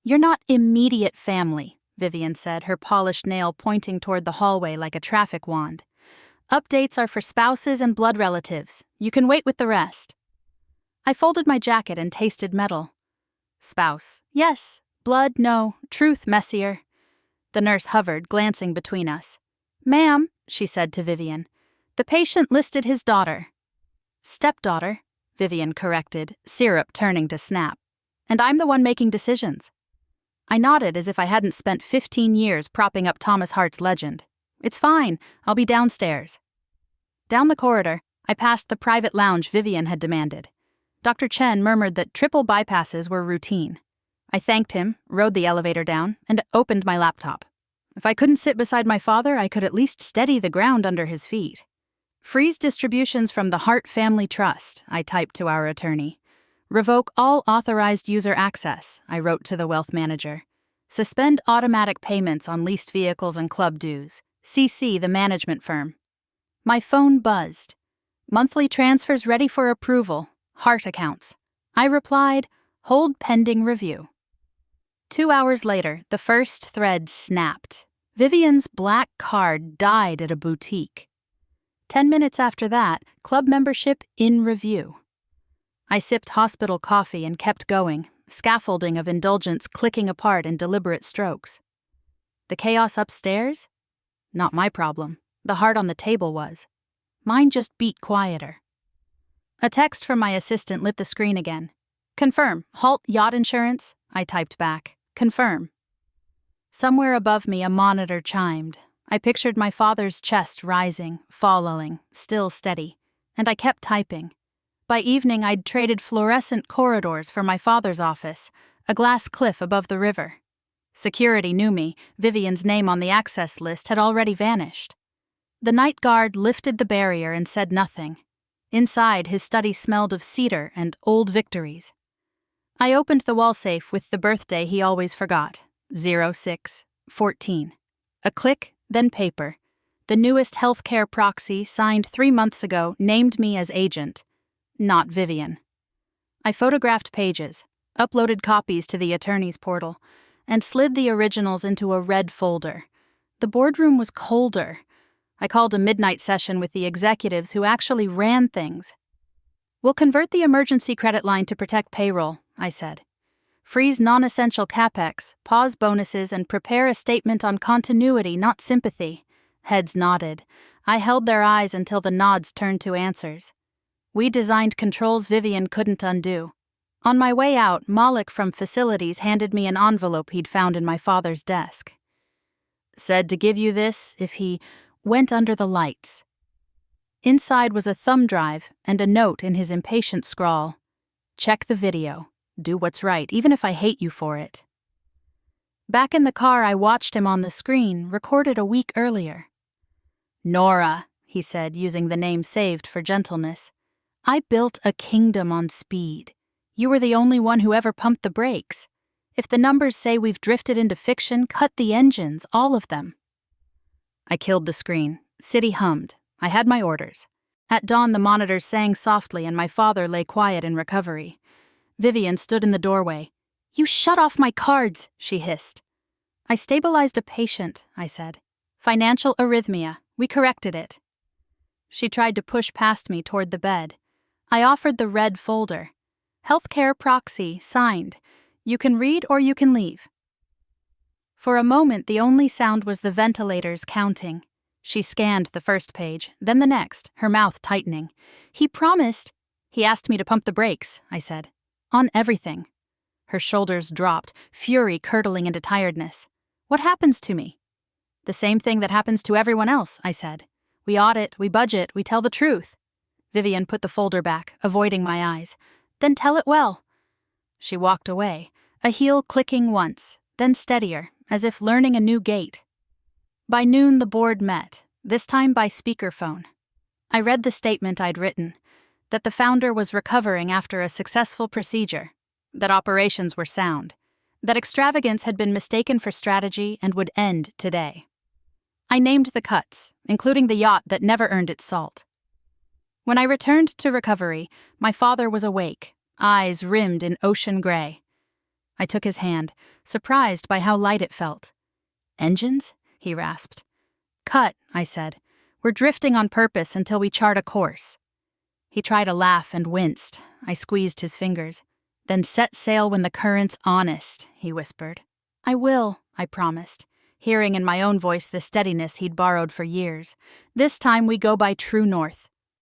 You're not immediate family, Vivian said, her polished nail pointing toward the hallway like a traffic wand. Updates are for spouses and blood relatives. You can wait with the rest. I folded my jacket and tasted metal. Spouse. Yes. Blood, no. Truth, messier. The nurse hovered, glancing between us. Ma'am, she said to Vivian, the patient listed his daughter. Stepdaughter, Vivian corrected, syrup turning to snap. And I'm the one making decisions. I nodded as if I hadn't spent 15 years propping up Thomas Hart's legend. It's fine, I'll be downstairs. Down the corridor, I passed the private lounge Vivian had demanded. Dr. Chen murmured that triple bypasses were routine. I thanked him, rode the elevator down, and opened my laptop. If I couldn't sit beside my father, I could at least steady the ground under his feet. Freeze distributions from the Hart Family Trust, I typed to our attorney. Revoke all authorized user access, I wrote to the wealth manager. Suspend automatic payments on leased vehicles and club dues. CC the management firm. My phone buzzed. Monthly transfers ready for approval. Hart accounts. I replied, hold pending review. 2 hours later, the first thread snapped. Vivian's black card died at a boutique. 10 minutes after that, club membership in review. I sipped hospital coffee and kept going, scaffolding of indulgence clicking apart in deliberate strokes. The chaos upstairs? Not my problem. The heart on the table was. Mine just beat quieter. A text from my assistant lit the screen again. Confirm. Halt yacht insurance. I typed back. Confirm. Somewhere above me a monitor chimed. I pictured my father's chest rising, falling, still steady, and I kept typing. By evening I'd traded fluorescent corridors for my father's office, a glass cliff above the river. Security knew me. Vivian's name on the access list had already vanished. The night guard lifted the barrier and said nothing. Inside, his study smelled of cedar and old victories. I opened the wall safe with the birthday he always forgot, 0614. A click, then paper. The newest healthcare proxy, signed 3 months ago, named me as agent. Not Vivian. I photographed pages, uploaded copies to the attorney's portal, and slid the originals into a red folder. The boardroom was colder. I called a midnight session with the executives who actually ran things. We'll convert the emergency credit line to protect payroll, I said. Freeze non-essential capex, pause bonuses, and prepare a statement on continuity, not sympathy. Heads nodded. I held their eyes until the nods turned to answers. We designed controls Vivian couldn't undo. On my way out, Malik from facilities handed me an envelope he'd found in my father's desk. Said to give you this if he went under the lights. Inside was a thumb drive and a note in his impatient scrawl. Check the video. Do what's right, even if I hate you for it. Back in the car, I watched him on the screen, recorded a week earlier. Nora, he said, using the name saved for gentleness. I built a kingdom on speed. You were the only one who ever pumped the brakes. If the numbers say we've drifted into fiction, cut the engines, all of them. I killed the screen. City hummed. I had my orders. At dawn, the monitors sang softly and my father lay quiet in recovery. Vivian stood in the doorway. You shut off my cards, she hissed. I stabilized a patient, I said. Financial arrhythmia. We corrected it. She tried to push past me toward the bed. I offered the red folder. Healthcare proxy, signed. You can read or you can leave. For a moment, the only sound was the ventilators counting. She scanned the first page, then the next, her mouth tightening. He promised. He asked me to pump the brakes, I said. On everything. Her shoulders dropped, fury curdling into tiredness. What happens to me? The same thing that happens to everyone else, I said. We audit, we budget, we tell the truth. Vivian put the folder back, avoiding my eyes. Then tell it well. She walked away, a heel clicking once, then steadier, as if learning a new gait. By noon, the board met, this time by speakerphone. I read the statement I'd written, that the founder was recovering after a successful procedure, that operations were sound, that extravagance had been mistaken for strategy and would end today. I named the cuts, including the yacht that never earned its salt. When I returned to recovery, my father was awake, eyes rimmed in ocean gray. I took his hand, surprised by how light it felt. Engines? He rasped. Cut, I said. We're drifting on purpose until we chart a course. He tried a laugh and winced. I squeezed his fingers. Then set sail when the current's honest, he whispered. I will, I promised, hearing in my own voice the steadiness he'd borrowed for years. This time we go by true north.